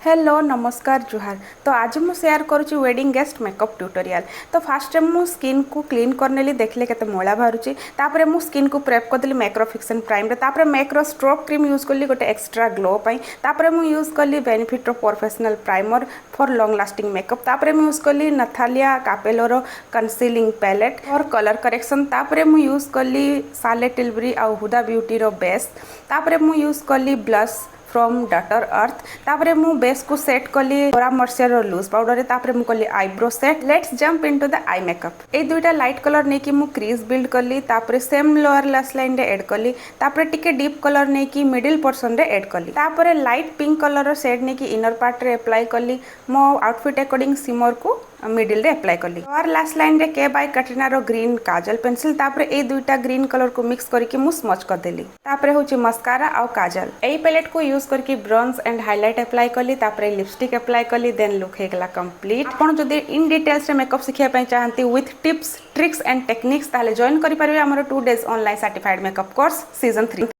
Hello नमस्कार जुहार। तो आज मु शेयर करुच्ची वेडिंग गेस्ट मेकअप ट्यूटोरियल। तो फास्ट मु स्किन को क्लीन करनेली देखले केते मोला बाहरुची। तापरे मु स्किन को प्रेप करदेली मैक्रो फिक्सन प्राइम रे। तापरे मैक्रो स्ट्रोक क्रीम यूज करली गोटे एक्स्ट्रा ग्लो पाई। तापरे मु यूज करली Benefit professional primer for long lasting makeup. तापरे मु यूज करली नथालिया कापेलोरो concealing palette for colour correction. तापरे मु यूज करली साले टिलबरी आ हुदा ब्यूटी रो बेस। तापरे मु यूज करली ब्लश फ्रॉम डॉटर अर्थ। तापरे मु बेस को सेट कली ओरा मॉइस्चर लूज पाउडर। तापरे मु कली eyebrow set. Let's jump into the eye makeup. ए दुईटा लाइट कलर नहीं कि मु क्रीज बिल्ड कली। तापरे सेम लोअर लैश लाइन रे ऐड कली। तापरे टिके डीप कलर नहीं कि मिडिल पोर्शन रे ऐड कली। तापरे लाइट पिंक कलर शेड नहीं कि इनर पार्ट रे अप्लाई कली। मो आउटफिट अकॉर्डिंग सिमर को मिडिल रे अप्लाई कली। लोअर लैश लाइन रे के बाय कैटरीना रो ग्रीन काजल पेंसिल। तापरे ए दुईटा ग्रीन कलर को मिक्स करके मु स्मच कर देली। तापरे होची मस्कारा आ काजल। एई पैलेट को यूज करके ब्रॉन्ज एंड हाइलाइट अप्लाई कली। तापरे लिपस्टिक अप्लाई कली। देन लुक हेगला कंप्लीट। आपण जदि इन डिटेल्स रे मेकअप सिखिया पय चाहंती with tips tricks and techniques ताले जॉइन करि परिबे हमर 2 days online certified makeup course season 3।